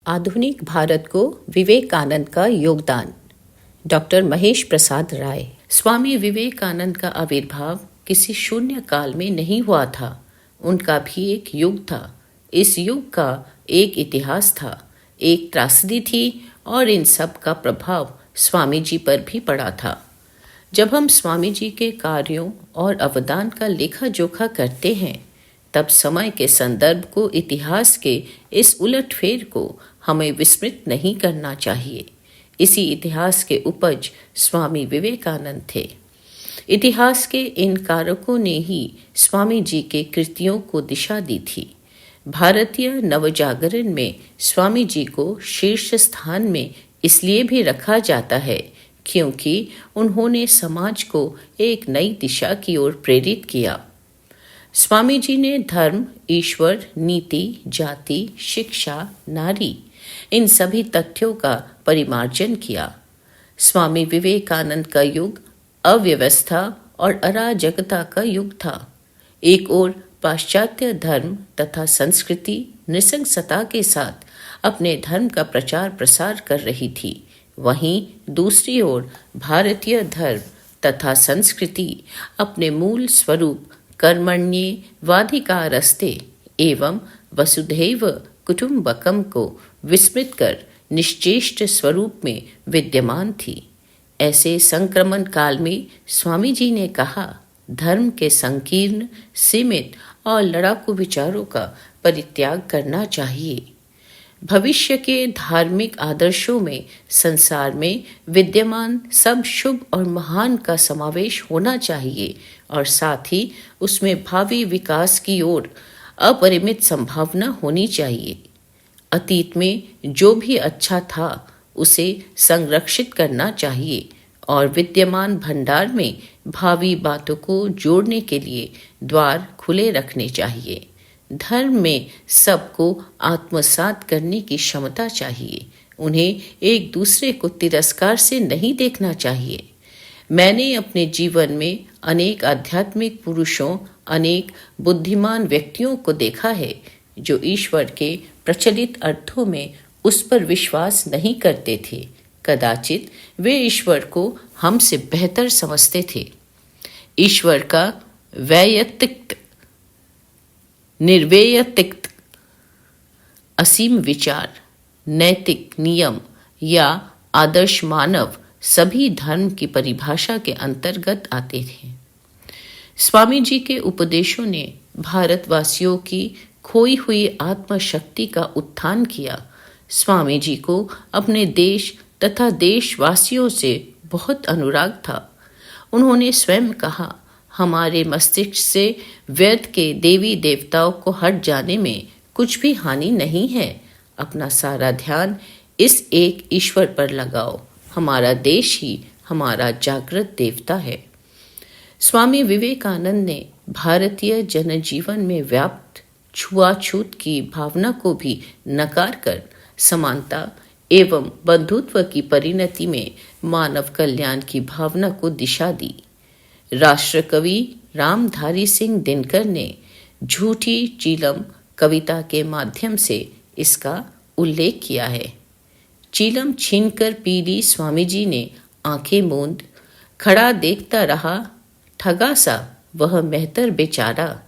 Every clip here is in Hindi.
आधुनिक भारत को विवेकानंद का योगदान। डॉक्टर महेश प्रसाद राय। स्वामी विवेकानंद का आविर्भाव किसी शून्य काल में नहीं हुआ था। उनका भी एक युग था। इस युग का एक इतिहास था, एक त्रासदी थी और इन सब का प्रभाव स्वामी जी पर भी पड़ा था। जब हम स्वामी जी के कार्यों और अवदान का लेखा जोखा करते हैं, तब समय के संदर्भ को, इतिहास के इस उलटफेर को हमें विस्मृत नहीं करना चाहिए। इसी इतिहास के उपज स्वामी विवेकानंद थे। इतिहास के इन कारकों ने ही स्वामी जी के कृतियों को दिशा दी थी। भारतीय नवजागरण में स्वामी जी को शीर्ष स्थान में इसलिए भी रखा जाता है क्योंकि उन्होंने समाज को एक नई दिशा की ओर प्रेरित किया। स्वामी जी ने धर्म, ईश्वर, नीति, जाति, शिक्षा, नारी, इन सभी तथ्यों का परिमार्जन किया। स्वामी विवेकानंद का युग अव्यवस्था और अराजकता का युग था। एक ओर पाश्चात्य धर्म तथा संस्कृति नृशंसता के साथ अपने धर्म का प्रचार प्रसार कर रही थी, वहीं दूसरी ओर भारतीय धर्म तथा संस्कृति अपने मूल स्वरूप कर्मण्येवाधिकारस्ते एवं वसुधैव कुटुम्बकम को विस्मृत कर निश्चेष्ट स्वरूप में विद्यमान थी। ऐसे संक्रमण काल में स्वामी जी ने कहा, धर्म के संकीर्ण, सीमित और लड़ाकू विचारों का परित्याग करना चाहिए। भविष्य के धार्मिक आदर्शों में संसार में विद्यमान सब शुभ और महान का समावेश होना चाहिए और साथ ही उसमें भावी विकास की ओर अपरिमित संभावना होनी चाहिए। अतीत में जो भी अच्छा था उसे संरक्षित करना चाहिए और विद्यमान भंडार में भावी बातों को जोड़ने के लिए द्वार खुले रखने चाहिए। धर्म में सबको आत्मसात करने की क्षमता चाहिए। उन्हें एक दूसरे को तिरस्कार से नहीं देखना चाहिए। मैंने अपने जीवन में अनेक आध्यात्मिक पुरुषों, अनेक बुद्धिमान व्यक्तियों को देखा है जो ईश्वर के प्रचलित अर्थों में उस पर विश्वास नहीं करते थे। कदाचित वे ईश्वर को हमसे बेहतर समझते थे। ईश्वर का वैयक्तिक, निर्वैयक्तिक, असीम विचार, नैतिक नियम या आदर्श मानव सभी धर्म की परिभाषा के अंतर्गत आते थे। स्वामी जी के उपदेशों ने भारतवासियों की खोई हुई आत्मशक्ति का उत्थान किया। स्वामी जी को अपने देश तथा देशवासियों से बहुत अनुराग था। उन्होंने स्वयं कहा, हमारे मस्तिष्क से व्यर्थ के देवी देवताओं को हट जाने में कुछ भी हानि नहीं है। अपना सारा ध्यान इस एक ईश्वर पर लगाओ। हमारा देश ही हमारा जागृत देवता है। स्वामी विवेकानंद ने भारतीय जनजीवन में व्याप्त छुआछूत की भावना को भी नकार कर समानता एवं बंधुत्व की परिणति में मानव कल्याण की भावना को दिशा दी। राष्ट्रकवि रामधारी सिंह दिनकर ने झूठी चीलम कविता के माध्यम से इसका उल्लेख किया है। चीलम छीनकर पी ली स्वामी जी ने आंखें मूंद, खड़ा देखता रहा ठगा सा वह मेहतर बेचारा,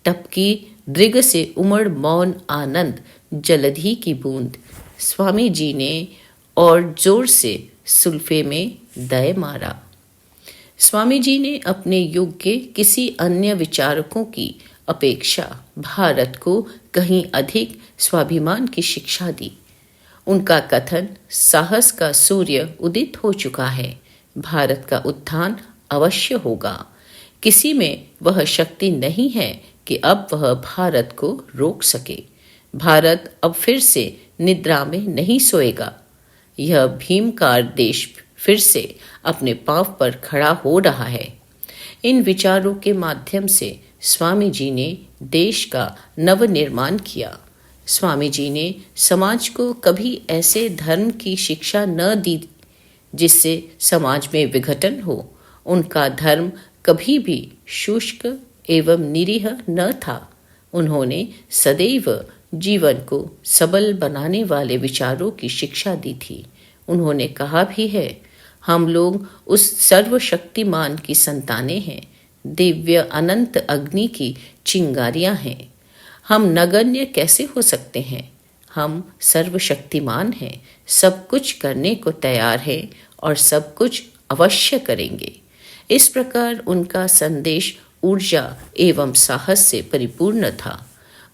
टपकी दृग से उमड़ मौन आनंद जलधि की बूंद। स्वामी जी ने और जोर से सुल्फे में दय मारा। स्वामी जी ने अपने युग के किसी अन्य विचारकों की अपेक्षा भारत को कहीं अधिक स्वाभिमान की शिक्षा दी। उनका कथन, साहस का सूर्य उदित हो चुका है, भारत का उत्थान अवश्य होगा। किसी में वह शक्ति नहीं है कि अब वह भारत को रोक सके। भारत अब फिर से निद्रा में नहीं सोएगा। यह भीमकार देश फिर से अपने पांव पर खड़ा हो रहा है। इन विचारों के माध्यम से स्वामी जी ने देश का नवनिर्माण किया। स्वामी जी ने समाज को कभी ऐसे धर्म की शिक्षा न दी जिससे समाज में विघटन हो। उनका धर्म कभी भी शुष्क एवं निरीह न था। उन्होंने सदैव जीवन को सबल बनाने वाले विचारों की शिक्षा दी थी। उन्होंने कहा भी है, हम लोग उस सर्वशक्तिमान की संतानें हैं, दिव्य अनंत अग्नि की चिंगारियां हैं। हम नगण्य कैसे हो सकते हैं? हम सर्वशक्तिमान हैं, सब कुछ करने को तैयार हैं और सब कुछ अवश्य करेंगे। इस प्रकार उनका संदेश ऊर्जा एवं साहस से परिपूर्ण था।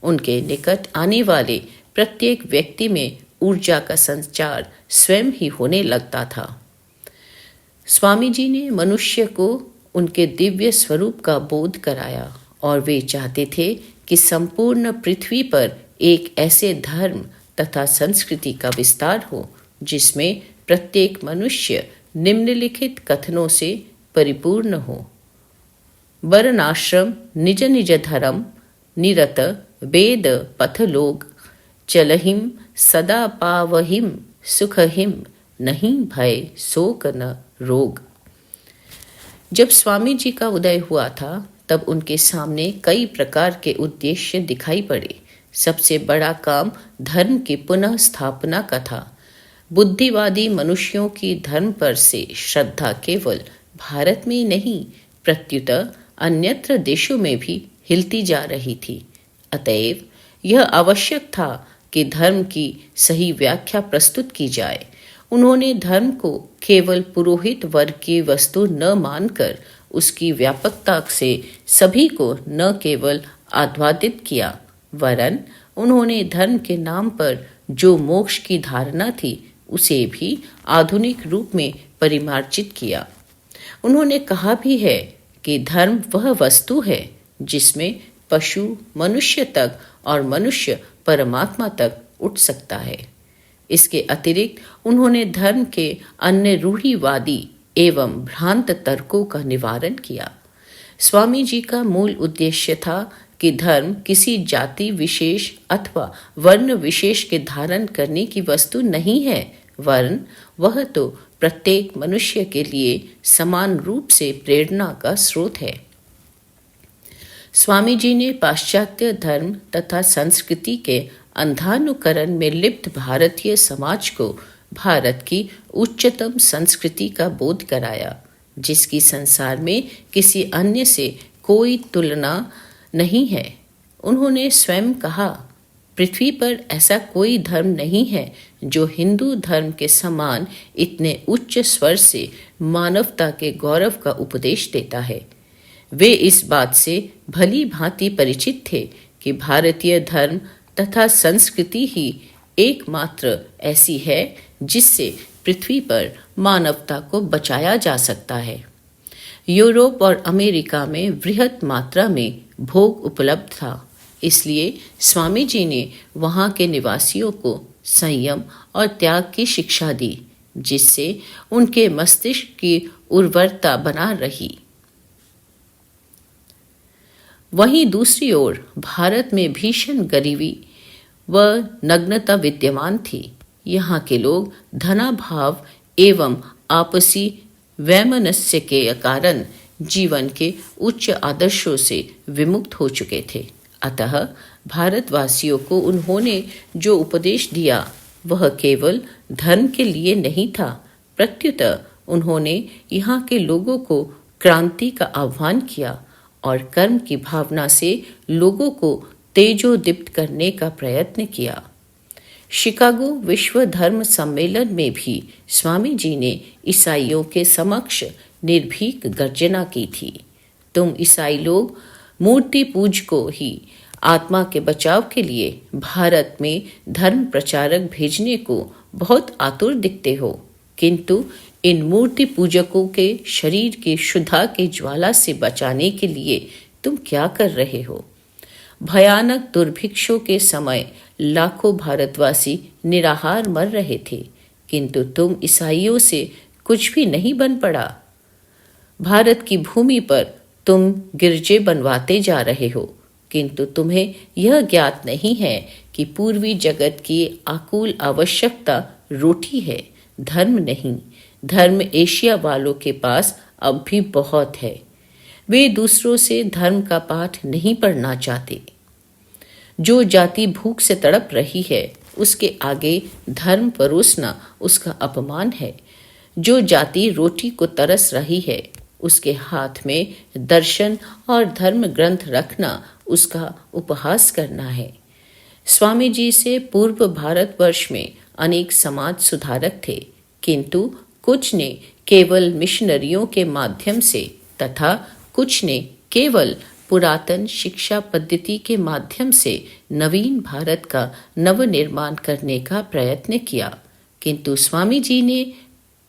उनके निकट आने वाले प्रत्येक व्यक्ति में ऊर्जा का संचार स्वयं ही होने लगता था। स्वामी जी ने मनुष्य को उनके दिव्य स्वरूप का बोध कराया और वे चाहते थे कि संपूर्ण पृथ्वी पर एक ऐसे धर्म तथा संस्कृति का विस्तार हो जिसमें प्रत्येक मनुष्य निम्नलिखित कथनों से परिपूर्ण हो। वर्णाश्रम निज निज धर्म निरत वेद पथ लोग चलहिम सदा पावहिम सुखहिम नहीं भय शोक न रोग। जब स्वामी जी का उदय हुआ था तब उनके सामने कई प्रकार के उद्देश्य दिखाई पड़े। सबसे बड़ा काम धर्म की पुनः स्थापना का था। बुद्धिवादी मनुष्यों की धर्म पर से श्रद्धा केवल भारत में नहीं प्रत्युत अन्यत्र देशों में भी हिलती जा रही थी। अतएव यह आवश्यक था कि धर्म की सही व्याख्या प्रस्तुत की जाए। उन्होंने धर्म को केवल पुरोहित वर्ग की वस्तु न मानकर उसकी व्यापकता से सभी को न केवल आह्लादित किया, वरन उन्होंने धर्म के नाम पर जो मोक्ष की धारणा थी उसे भी आधुनिक रूप में परिमार्जित किया। उन्होंने कहा भी है कि धर्म वह वस्तु है जिसमें पशु मनुष्य तक और मनुष्य परमात्मा तक उठ सकता है। इसके अतिरिक्त उन्होंने धर्म के अन्य रूढ़िवादी एवं भ्रांत तर्कों का निवारण किया। स्वामी जी का मूल उद्देश्य था कि धर्म किसी जाति विशेष अथवा वर्ण विशेष के धारण करने की वस्तु नहीं है, वरन वह तो प्रत्येक मनुष्य के लिए समान रूप से प्रेरणा का स्रोत है। स्वामी जी ने पाश्चात्य धर्म तथा संस्कृति के अंधानुकरण में लिप्त भारतीय समाज को भारत की उच्चतम संस्कृति का बोध कराया, जिसकी संसार में किसी अन्य से कोई तुलना नहीं है। उन्होंने स्वयं कहा, पृथ्वी पर ऐसा कोई धर्म नहीं है जो हिंदू धर्म के समान इतने उच्च स्वर से मानवता के गौरव का उपदेश देता है। वे इस बात से भली भांति परिचित थे कि भारतीय धर्म तथा संस्कृति ही एकमात्र ऐसी है जिससे पृथ्वी पर मानवता को बचाया जा सकता है। यूरोप और अमेरिका में वृहत मात्रा में भोग उपलब्ध था, इसलिए स्वामी जी ने वहाँ के निवासियों को संयम और त्याग की शिक्षा दी, जिससे उनके मस्तिष्क की उर्वरता बना रही। वहीं दूसरी ओर भारत में भीषण गरीबी व नग्नता विद्यमान थी। यहाँ के लोग धनाभाव एवं आपसी वैमनस्य के कारण जीवन के उच्च आदर्शों से विमुक्त हो चुके थे। अतः भारतवासियों को उन्होंने जो उपदेश दिया वह केवल धर्म के लिए नहीं था, प्रत्युत उन्होंने यहाँ के लोगों को क्रांति का आह्वान किया और कर्म की भावना से लोगों को तेजोदीप्त करने का प्रयत्न किया। शिकागो विश्व धर्म सम्मेलन में भी स्वामी जी ने ईसाइयों के समक्ष निर्भीक गर्जना की थी। तुम ईसाई लोग मूर्ति पूजकों ही आत्मा के बचाव के लिए भारत में धर्म प्रचारक भेजने को बहुत आतुर दिखते हो, किंतु इन मूर्ति पूजकों के शरीर की क्षुधा की ज्वाला से बचाने के लिए तुम क्या कर रहे हो? भयानक दुर्भिक्षों के समय लाखों भारतवासी निराहार मर रहे थे, किंतु तुम ईसाइयों से कुछ भी नहीं बन पड़ा। भारत की भूमि पर तुम गिरजे बनवाते जा रहे हो, किंतु तुम्हें यह ज्ञात नहीं है कि पूर्वी जगत की आकुल आवश्यकता रोटी है, धर्म नहीं। धर्म एशिया वालों के पास अब भी बहुत है। वे दूसरों से धर्म का पाठ नहीं पढ़ना चाहते। जो जाति भूख से तड़प रही है उसके आगे धर्म परोसना उसका अपमान है। जो जाति रोटी को तरस रही है उसके हाथ में दर्शन और धर्म ग्रंथ रखना उसका उपहास करना है। स्वामी जी से पूर्व भारतवर्ष में अनेक समाज सुधारक थे, किंतु कुछ ने केवल मिशनरियों के माध्यम से तथा कुछ ने केवल पुरातन शिक्षा पद्धति के माध्यम से नवीन भारत का नवनिर्माण करने का प्रयत्न किया। किंतु स्वामी जी ने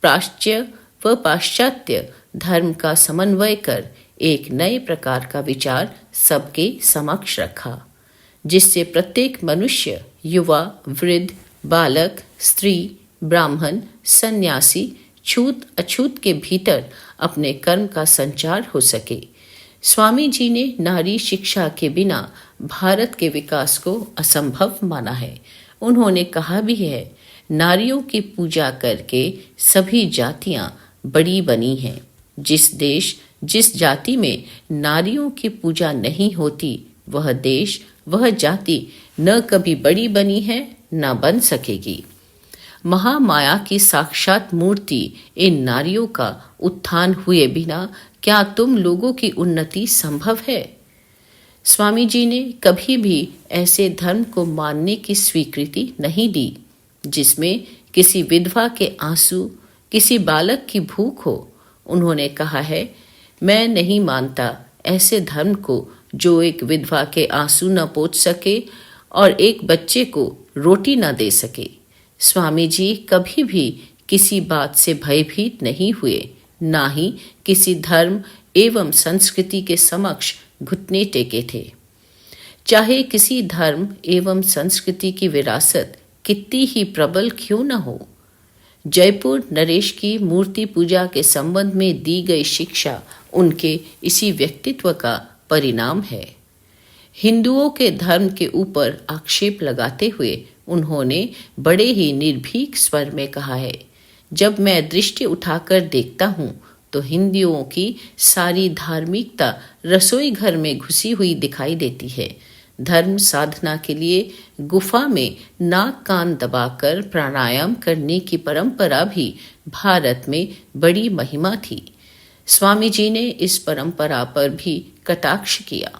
प्राच्य व पाश्चात्य धर्म का समन्वय कर एक नए प्रकार का विचार सबके समक्ष रखा, जिससे प्रत्येक मनुष्य, युवा, वृद्ध, बालक, स्त्री, ब्राह्मण, सन्यासी, छूत अछूत के भीतर अपने कर्म का संचार हो सके। स्वामी जी ने नारी शिक्षा के बिना भारत के विकास को असंभव माना है। उन्होंने कहा भी है, नारियों की पूजा करके सभी जातियां बड़ी बनी हैं। जिस देश जिस जाति में नारियों की पूजा नहीं होती, वह देश वह जाति न कभी बड़ी बनी है न बन सकेगी। महामाया की साक्षात मूर्ति इन नारियों का उत्थान हुए बिना क्या तुम लोगों की उन्नति संभव है? स्वामी जी ने कभी भी ऐसे धर्म को मानने की स्वीकृति नहीं दी जिसमें किसी विधवा के आंसू, किसी बालक की भूख हो। उन्होंने कहा है, मैं नहीं मानता ऐसे धर्म को जो एक विधवा के आंसू न पोंछ सके और एक बच्चे को रोटी न दे सके। स्वामी जी कभी भी किसी बात से भयभीत नहीं हुए, ना ही किसी धर्म एवं संस्कृति के समक्ष घुटने टेके थे। चाहे किसी धर्म एवं संस्कृति की विरासत कितनी ही प्रबल क्यों न हो। जयपुर नरेश की मूर्ति पूजा के संबंध में दी गई शिक्षा उनके इसी व्यक्तित्व का परिणाम है। हिंदुओं के धर्म के ऊपर आक्षेप लगाते हुए उन्होंने बड़े ही निर्भीक स्वर में कहा है, जब मैं दृष्टि उठाकर देखता हूँ तो हिंदुओं की सारी धार्मिकता रसोई घर में घुसी हुई दिखाई देती है। धर्म साधना के लिए गुफा में नाक कान दबाकर प्राणायाम करने की परंपरा भी भारत में बड़ी महिमा थी। स्वामी जी ने इस परंपरा पर भी कटाक्ष किया।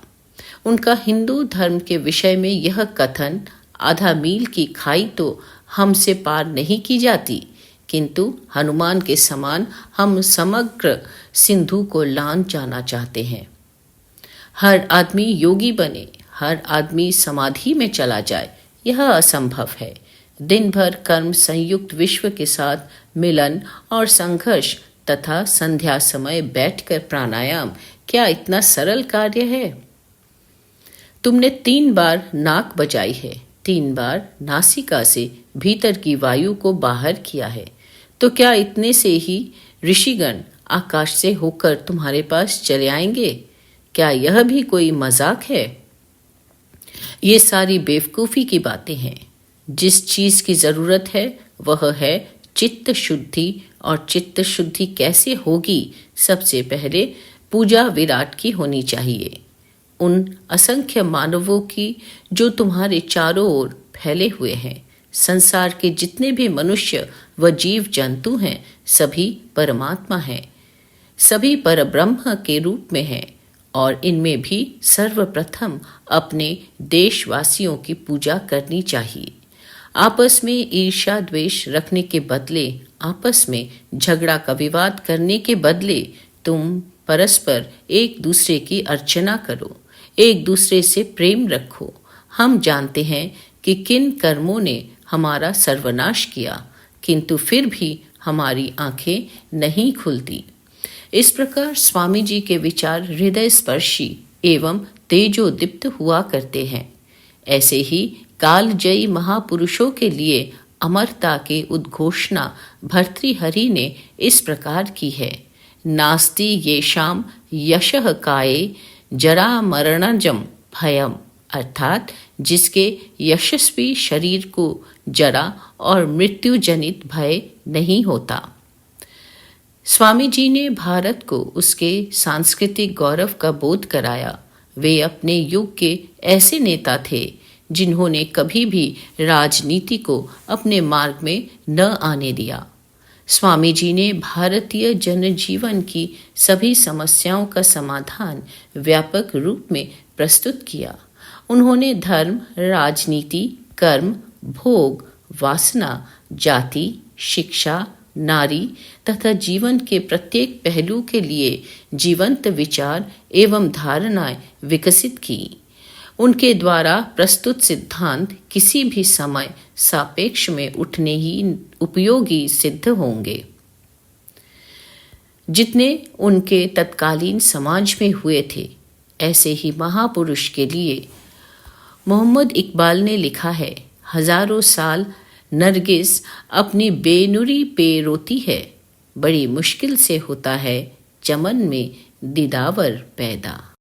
उनका हिंदू धर्म के विषय में यह कथन, आधा मील की खाई तो हमसे पार नहीं की जाती, किंतु हनुमान के समान हम समग्र सिंधु को लांघ जाना चाहते हैं। हर आदमी योगी बने, हर आदमी समाधि में चला जाए, यह असंभव है। दिन भर कर्म संयुक्त विश्व के साथ मिलन और संघर्ष तथा संध्या समय बैठकर प्राणायाम क्या इतना सरल कार्य है? तुमने 3 बार नाक बजाई है, 3 बार नासिका से भीतर की वायु को बाहर किया है, तो क्या इतने से ही ऋषिगण आकाश से होकर तुम्हारे पास चले आएंगे? क्या यह भी कोई मजाक है? ये सारी बेवकूफ़ी की बातें हैं। जिस चीज़ की ज़रूरत है वह है चित्त शुद्धि, और चित्त शुद्धि कैसे होगी? सबसे पहले पूजा विराट की होनी चाहिए, उन असंख्य मानवों की जो तुम्हारे चारों ओर फैले हुए हैं। संसार के जितने भी मनुष्य व जीव जंतु हैं सभी परमात्मा हैं, सभी परब्रह्म के रूप में हैं, और इनमें भी सर्वप्रथम अपने देशवासियों की पूजा करनी चाहिए। आपस में ईर्ष्या द्वेष रखने के बदले, आपस में झगड़ा का विवाद करने के बदले तुम परस्पर एक दूसरे की अर्चना करो, एक दूसरे से प्रेम रखो। हम जानते हैं कि किन कर्मों ने हमारा सर्वनाश किया, किंतु फिर भी हमारी आंखें नहीं खुलती। इस प्रकार स्वामी जी के विचार हृदय स्पर्शी एवं तेजोदीप्त हुआ करते हैं। ऐसे ही कालजयी महापुरुषों के लिए अमरता के उद्घोषणा भर्तृहरि ने इस प्रकार की है, नास्ति येषाम यशः काये जरा मरणजम भयम, अर्थात जिसके यशस्वी शरीर को जरा और मृत्यु जनित भय नहीं होता। स्वामी जी ने भारत को उसके सांस्कृतिक गौरव का बोध कराया। वे अपने युग के ऐसे नेता थे जिन्होंने कभी भी राजनीति को अपने मार्ग में न आने दिया। स्वामी जी ने भारतीय जनजीवन की सभी समस्याओं का समाधान व्यापक रूप में प्रस्तुत किया। उन्होंने धर्म, राजनीति, कर्म, भोग, वासना, जाति, शिक्षा, नारी तथा जीवन के प्रत्येक पहलू के लिए जीवंत विचार एवं धारणाएं विकसित की। उनके द्वारा प्रस्तुत सिद्धांत किसी भी समय सापेक्ष में उठने ही उपयोगी सिद्ध होंगे। जितने उनके तत्कालीन समाज में हुए थे, ऐसे ही महापुरुष के लिए मोहम्मद इकबाल ने लिखा है, हजारों साल नरगिस अपनी बेनुरी पे रोती है, बड़ी मुश्किल से होता है चमन में दीदावर पैदा।